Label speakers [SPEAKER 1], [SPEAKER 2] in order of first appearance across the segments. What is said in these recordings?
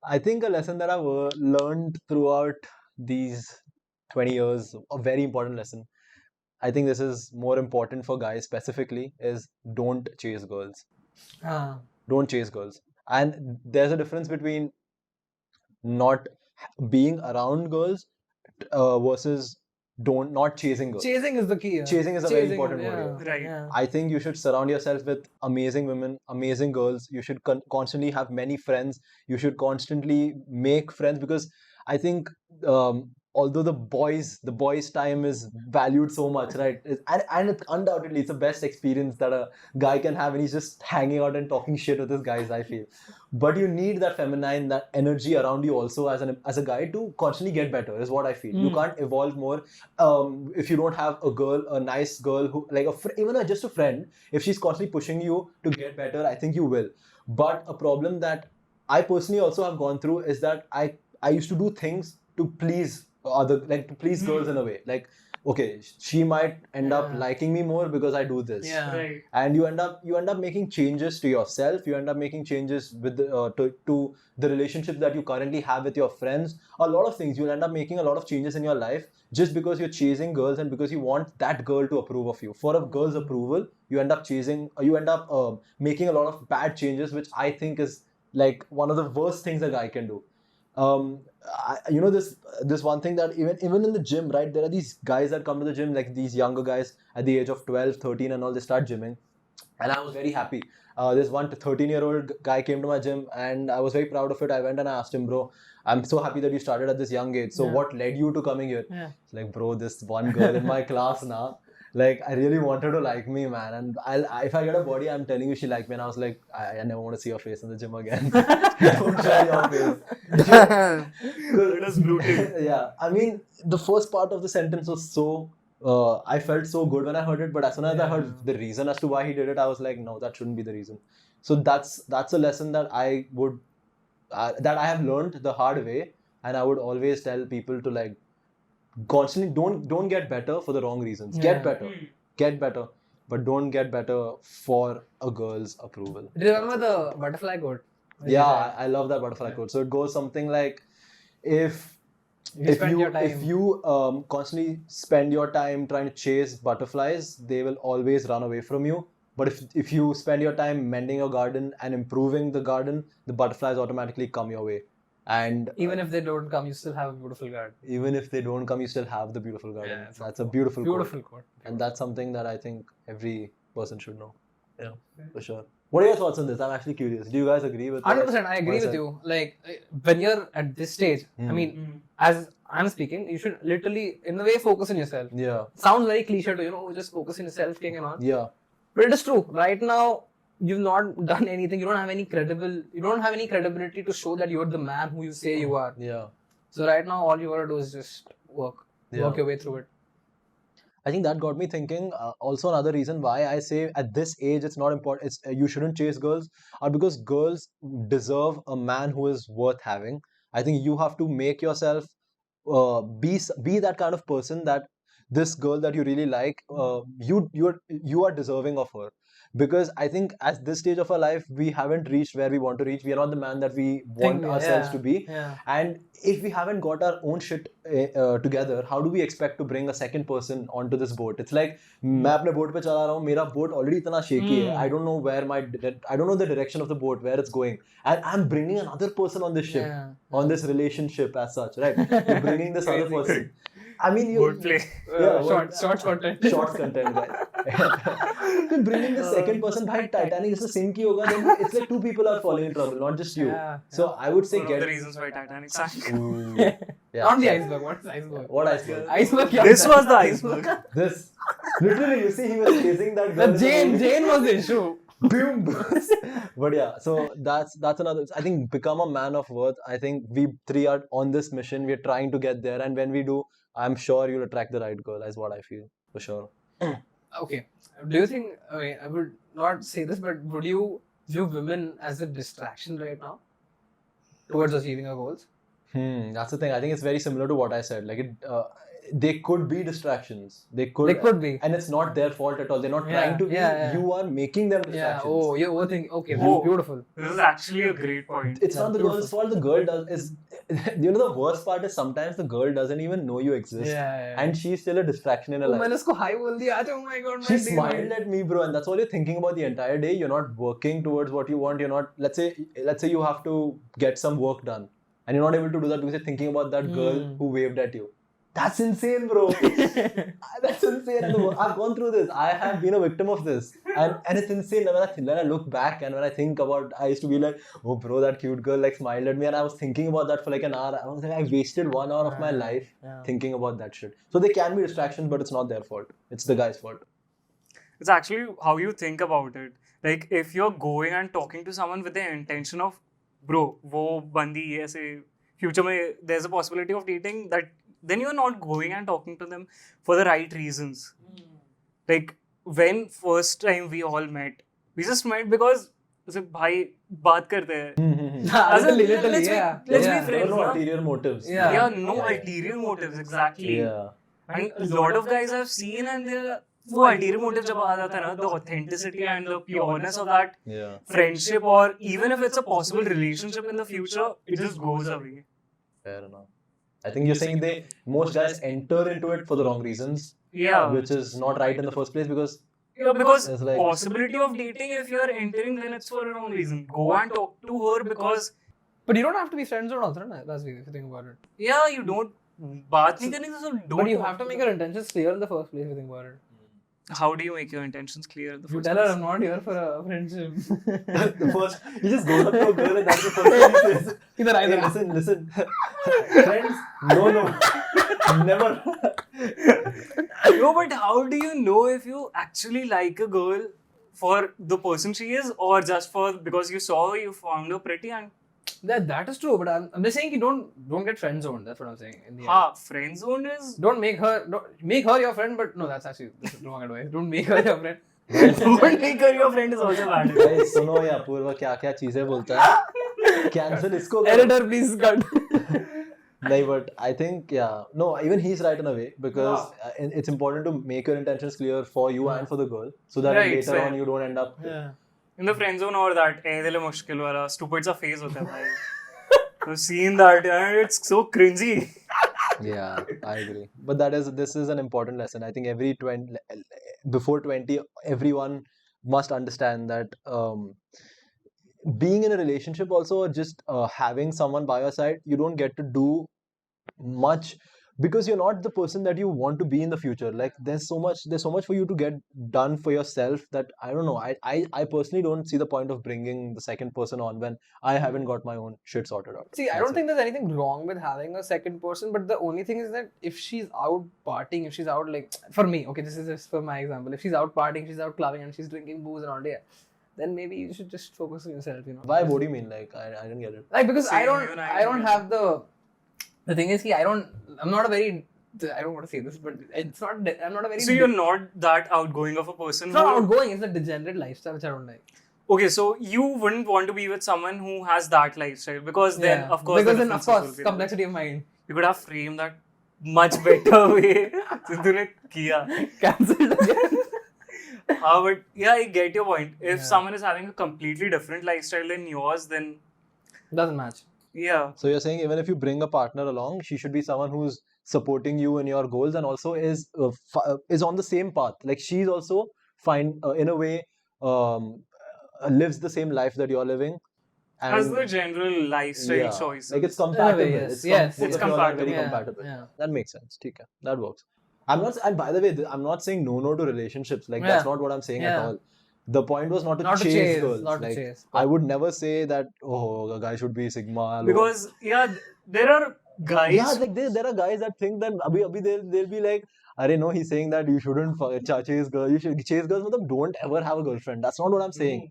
[SPEAKER 1] I think a lesson that I've learned throughout these 20 years, a very important lesson. I think this is more important for guys specifically, is don't chase girls.
[SPEAKER 2] Ah.
[SPEAKER 1] Don't chase girls. And there's a difference between not being around girls versus don't not chasing girls.
[SPEAKER 2] Chasing is the key.
[SPEAKER 1] Chasing is a very important
[SPEAKER 2] yeah,
[SPEAKER 1] word here.
[SPEAKER 3] Right.
[SPEAKER 2] Yeah.
[SPEAKER 1] I think you should surround yourself with amazing women, amazing girls. You should constantly have many friends. You should constantly make friends, because I think although the boys' time is valued so much, right? And it, undoubtedly, it's the best experience that a guy can have, and he's just hanging out and talking shit with his guys, I feel. But you need that feminine, that energy around you also as a guy to constantly get better, is what I feel. You can't evolve more if you don't have a nice girl who, like just a friend. If she's constantly pushing you to get better, I think you will. But a problem that I personally also have gone through is that I used to do things to please to please girls in a way. Like, okay, she might end up
[SPEAKER 2] Yeah.
[SPEAKER 1] liking me more because I do this.
[SPEAKER 2] Yeah.
[SPEAKER 3] Right.
[SPEAKER 1] And you end up making changes to yourself. You end up making changes with to the relationship that you currently have with your friends. A lot of things, you'll end up making a lot of changes in your life just because you're chasing girls and because you want that girl to approve of you. For a girl's approval, you end up making a lot of bad changes, which I think is like one of the worst things a guy can do. This one thing that even in the gym, right, there are these guys that come to the gym, like these younger guys at the age of 12, 13 and all, they start gymming, and I was very happy. This one 13-year-old guy came to my gym and I was very proud of it. I went and I asked him, bro, I'm so happy that you started at this young age, so
[SPEAKER 2] Yeah.
[SPEAKER 1] what led you to coming here?
[SPEAKER 2] Yeah.
[SPEAKER 1] It's like, bro, this one girl in my class now, like, I really wanted to like me, man, and if I get a body, I'm telling you, she liked me. And I was like, I never want to see your face in the gym again. Don't show your face.
[SPEAKER 3] That is brutal.
[SPEAKER 1] Yeah, I mean, the first part of the sentence was so. I felt so good when I heard it, but as soon as I heard the reason as to why he did it, I was like, no, that shouldn't be the reason. So that's a lesson that I would that I have learned the hard way, and I would always tell people to, like, constantly don't get better for the wrong reasons.
[SPEAKER 2] Yeah.
[SPEAKER 1] Get better, but don't get better for a girl's approval.
[SPEAKER 2] Do you remember the butterfly quote?
[SPEAKER 1] Yeah, I love that butterfly quote. So it goes something like, if you constantly spend your time trying to chase butterflies, they will always run away from you. But if you spend your time mending your garden and improving the garden, the butterflies automatically come your way. And
[SPEAKER 2] Even if they don't come, you still have a beautiful garden.
[SPEAKER 1] even if they don't come, you still have the beautiful garden.
[SPEAKER 2] Yeah, it's
[SPEAKER 1] That's a beautiful
[SPEAKER 2] Beautiful
[SPEAKER 1] quote.
[SPEAKER 2] quote.
[SPEAKER 1] And that's something that I think every person should know. Yeah, for sure. What are your thoughts on this? I'm actually curious. Do you guys agree with
[SPEAKER 2] 100%, I agree
[SPEAKER 1] what I
[SPEAKER 2] with
[SPEAKER 1] said?
[SPEAKER 2] you. Like, when you're at this stage, I
[SPEAKER 1] Hmm.
[SPEAKER 2] mean, as I'm speaking, you should literally, in a way, focus on yourself.
[SPEAKER 1] Yeah,
[SPEAKER 2] Sounds very cliche to, just focus on yourself, king and all.
[SPEAKER 1] yeah,
[SPEAKER 2] But it is true. Right now, you've not done anything. You don't have any credibility to show that you're the man who you say you are.
[SPEAKER 1] yeah.
[SPEAKER 2] So right now, all you gotta do is just work
[SPEAKER 1] Yeah.
[SPEAKER 2] your way through it.
[SPEAKER 1] I think that got me thinking. Also, another reason why I say at this age it's not important. It's you shouldn't chase girls, are because girls deserve a man who is worth having. I think you have to make yourself be that kind of person that this girl that you really like, you are deserving of her. Because I think at this stage of our life, we haven't reached where we want to reach. We are not the man that we want ourselves to be.
[SPEAKER 2] Yeah.
[SPEAKER 1] And if we haven't got our own shit together, how do we expect to bring a second person onto this boat? It's like, मैं अपने boat पे चला रहा हूँ, मेरा boat already इतना shaky है. I don't know I don't know the direction of the boat, where it's going, and I'm bringing another person on this ship,
[SPEAKER 2] Yeah.
[SPEAKER 1] on this relationship as such, right? You're bringing this other person. I mean,
[SPEAKER 3] Wordplay.
[SPEAKER 2] Short content.
[SPEAKER 1] Short content, guys. You're bringing the second person. Bhai, Titanic is the sink ही होगा, then it's like two people are falling in trouble, not just you.
[SPEAKER 2] Yeah.
[SPEAKER 1] So I would say
[SPEAKER 3] One of the reasons why Titanic sank.
[SPEAKER 1] Ooh. Yeah.
[SPEAKER 2] Not the iceberg. What's iceberg?
[SPEAKER 1] What iceberg?
[SPEAKER 2] Iceberg. क्या
[SPEAKER 3] This
[SPEAKER 2] होता है?
[SPEAKER 3] was the iceberg.
[SPEAKER 1] This. Literally, you see, he was chasing that girl.
[SPEAKER 2] The Jane was the issue.
[SPEAKER 1] Boom. But yeah, so that's another. I think become a man of worth. I think we three are on this mission. We're trying to get there, and when we do, I'm sure you'll attract the right girl. Is what I feel, for sure.
[SPEAKER 2] Okay. Do you think, I would not say this, but would you view women as a distraction right now towards achieving our goals?
[SPEAKER 1] That's the thing. I think it's very similar to what I said. Like they could be distractions.
[SPEAKER 2] They could be.
[SPEAKER 1] And it's not their fault at all. They're not
[SPEAKER 2] Yeah,
[SPEAKER 1] trying to be.
[SPEAKER 2] yeah.
[SPEAKER 1] You are making them
[SPEAKER 2] Yeah.
[SPEAKER 1] distractions.
[SPEAKER 2] Oh, you overthink. Okay,
[SPEAKER 3] Oh.
[SPEAKER 2] beautiful.
[SPEAKER 3] This is actually a great point.
[SPEAKER 1] It's not the
[SPEAKER 2] beautiful.
[SPEAKER 1] girl's fault. The girl does. You know, the worst part is sometimes the girl doesn't even know you exist,
[SPEAKER 2] Yeah.
[SPEAKER 1] and she's still a distraction in her
[SPEAKER 2] Oh,
[SPEAKER 1] life.
[SPEAKER 2] मैंने उसको hi बोल दिया आज. Oh my god.
[SPEAKER 1] She smiled at me, bro, and that's all you're thinking about the entire day. You're not working towards what you want. You're not. Let's say you have to get some work done, and you're not able to do that because you're thinking about that girl who waved at you. That's insane, bro. That's insane. I've gone through this. I have been a victim of this, and it's insane. When I look back and when I think about, I used to be like, oh, bro, that cute girl like smiled at me, and I was thinking about that for like an hour. I was like, I wasted 1 hour of my life thinking about that shit. So they can be distractions, but it's not their fault. It's the guy's fault.
[SPEAKER 3] It's actually how you think about it. Like if you're going and talking to someone with the intention of, bro, wo bandi aise future mein there's a possibility of dating, that then you're not going and talking to them for the right reasons. Like when first time we all met, we just met because bhai baat karte hain. As in, let's be
[SPEAKER 1] There
[SPEAKER 3] friends.
[SPEAKER 1] were no
[SPEAKER 3] na?
[SPEAKER 1] ulterior motives.
[SPEAKER 3] Yeah, no ulterior motives, exactly.
[SPEAKER 1] Yeah.
[SPEAKER 3] And a lot of guys I've seen, and they're वो ulterior motive जब आ जाता है ना, the authenticity and the pureness of that
[SPEAKER 1] Yeah.
[SPEAKER 3] friendship, or even if it's a possible relationship in the future, it just goes away.
[SPEAKER 1] Fair enough. I think you're saying most guys enter into it for the wrong reasons,
[SPEAKER 3] Yeah.
[SPEAKER 1] which is not right in the first place because
[SPEAKER 3] Yeah, because
[SPEAKER 1] it's like-
[SPEAKER 3] possibility of dating, if you're entering, then it's for a wrong reason. Go and talk to her because,
[SPEAKER 2] But you don't have to be friends or also, na? That's the if you think about it.
[SPEAKER 3] yeah, you don't बात नहीं करनी, so don't.
[SPEAKER 2] But you
[SPEAKER 3] talk
[SPEAKER 2] have to
[SPEAKER 3] to
[SPEAKER 2] make
[SPEAKER 3] her.
[SPEAKER 2] your intentions clear in the first place if you think about it.
[SPEAKER 3] How do you make your intentions clear? In the
[SPEAKER 2] You
[SPEAKER 3] first
[SPEAKER 2] tell her
[SPEAKER 3] place?
[SPEAKER 2] I'm not here for a friendship.
[SPEAKER 1] the first he just goes up to a girl and that's the first thing he says.
[SPEAKER 2] Either
[SPEAKER 1] Hey,
[SPEAKER 2] either.
[SPEAKER 1] listen. Friends, no. Never.
[SPEAKER 3] No, but how do you know if you actually like a girl for the person she is, or just for because you saw her, you found her pretty, and
[SPEAKER 2] That is true, but I'm just saying you don't get friend zoned. That's what I'm saying. In the end.
[SPEAKER 3] friend zone is.
[SPEAKER 2] Don't make her your friend, but no, that's actually this is wrong advice. Don't make her your friend.
[SPEAKER 3] Don't make her your friend is also bad.
[SPEAKER 1] Guys, सुनो या पूर्वा क्या चीजें बोलता है cancel इसको करो।
[SPEAKER 2] Editor, please cut.
[SPEAKER 1] नहीं, but I think no, even he's right in a way because it's important to make your intentions clear for you and for the girl so that
[SPEAKER 3] Right,
[SPEAKER 1] later
[SPEAKER 3] fair.
[SPEAKER 1] on you don't end up
[SPEAKER 3] In the friend zone, or that दिल मुश्किल वाला stupid सा phase होता है भाई. I've seen that and it's so cringy.
[SPEAKER 1] Yeah, I agree. But this is an important lesson. I think before 20, everyone must understand that being in a relationship also, or just having someone by your side, you don't get to do much because you're not the person that you want to be in the future. Like there's so much for you to get done for yourself that I don't know. I personally don't see the point of bringing the second person on when I haven't got my own shit sorted out.
[SPEAKER 2] See, I don't think there's anything wrong with having a second person, but the only thing is that if she's out partying, if she's out like for me, okay, this is just for my example. If she's out partying, she's out clubbing, and she's drinking booze and all day, then maybe you should just focus on yourself. You know.
[SPEAKER 1] Why? What do you mean? Like I didn't get it.
[SPEAKER 2] Like because I
[SPEAKER 3] Same,
[SPEAKER 2] don't
[SPEAKER 3] even
[SPEAKER 2] I don't have the thing is I'm not a very I don't want to say this, but I'm not a very
[SPEAKER 3] So you're not that outgoing of a person.
[SPEAKER 2] it's not outgoing, it's a degenerate lifestyle which I don't like.
[SPEAKER 3] Okay, so you wouldn't want to be with someone who has that lifestyle because then of course
[SPEAKER 2] because
[SPEAKER 3] the
[SPEAKER 2] then of
[SPEAKER 3] differences will
[SPEAKER 2] course
[SPEAKER 3] be there.
[SPEAKER 2] complexity of mind.
[SPEAKER 3] You could have framed that much better way. Sidhu ne kiya.
[SPEAKER 2] Cancelled again.
[SPEAKER 3] But yeah, I get your point. If someone is having a completely different lifestyle than yours, then
[SPEAKER 2] Doesn't match.
[SPEAKER 3] yeah.
[SPEAKER 1] So you're saying even if you bring a partner along, she should be someone who's supporting you in your goals and also is on the same path. Like she's also in a way lives the same life that you're living. And
[SPEAKER 3] As the general lifestyle choice.
[SPEAKER 1] like it's compatible.
[SPEAKER 2] Yes,
[SPEAKER 1] Both
[SPEAKER 3] it's
[SPEAKER 1] of you all are very
[SPEAKER 3] compatible.
[SPEAKER 1] compatible.
[SPEAKER 2] Yeah.
[SPEAKER 1] That makes sense. ठीक है, that works. And by the way, I'm not saying no to relationships. Like that's not what I'm saying at all. The point was not to chase girls.
[SPEAKER 2] Not to
[SPEAKER 1] Like,
[SPEAKER 2] chase.
[SPEAKER 1] I would never say that a guy should be sigma. alpha.
[SPEAKER 3] Because there are guys.
[SPEAKER 1] Yeah, like there are guys that think that abhi they'll be like, "Arey no, he's saying that you shouldn't chase girls. You should chase girls. Matlab, don't ever have a girlfriend. That's not what I'm saying.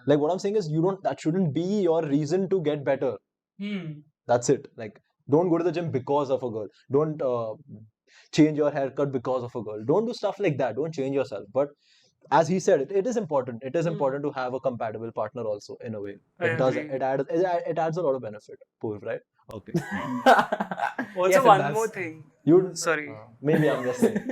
[SPEAKER 1] Like what I'm saying is that shouldn't be your reason to get better. That's it. Like don't go to the gym because of a girl. Don't change your haircut because of a girl. Don't do stuff like that. Don't change yourself. But as he said, it is important. It is important to have a compatible partner also in a way.
[SPEAKER 3] I
[SPEAKER 1] It does.
[SPEAKER 3] agree.
[SPEAKER 1] It adds a lot of benefit. Poof, right? Okay.
[SPEAKER 3] Also,
[SPEAKER 2] Yes, it
[SPEAKER 3] one
[SPEAKER 2] does.
[SPEAKER 3] more thing.
[SPEAKER 1] You
[SPEAKER 3] Sorry.
[SPEAKER 1] maybe I'm just saying.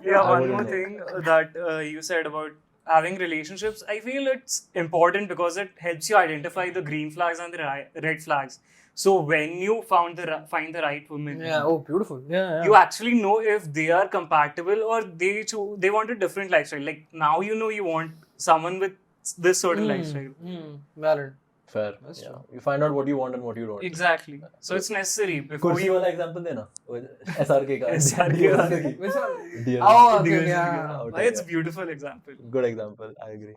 [SPEAKER 3] Yeah,
[SPEAKER 1] I
[SPEAKER 3] one
[SPEAKER 1] wouldn't
[SPEAKER 3] more
[SPEAKER 1] know.
[SPEAKER 3] thing that you said about having relationships. I feel it's important because it helps you identify the green flags and the red flags. So when you find the right woman,
[SPEAKER 2] Yeah. Oh, beautiful. Yeah.
[SPEAKER 3] you actually know if they are compatible or they want a different lifestyle. Like now you know you want someone with this certain lifestyle.
[SPEAKER 2] Valid.
[SPEAKER 1] Fair.
[SPEAKER 2] That's
[SPEAKER 1] Yeah.
[SPEAKER 2] true.
[SPEAKER 1] You find out what you want and what you don't.
[SPEAKER 3] Exactly. So it's necessary before
[SPEAKER 1] Kursi
[SPEAKER 3] you.
[SPEAKER 1] wala example देना. SRK का.
[SPEAKER 3] SRK
[SPEAKER 1] DLC
[SPEAKER 3] का.
[SPEAKER 1] की.
[SPEAKER 2] Which one?
[SPEAKER 1] DLC.
[SPEAKER 2] Oh, okay,
[SPEAKER 3] DLC
[SPEAKER 2] yeah.
[SPEAKER 3] का.
[SPEAKER 1] Okay,
[SPEAKER 3] It's
[SPEAKER 1] yeah.
[SPEAKER 3] beautiful example.
[SPEAKER 1] Good example. I agree.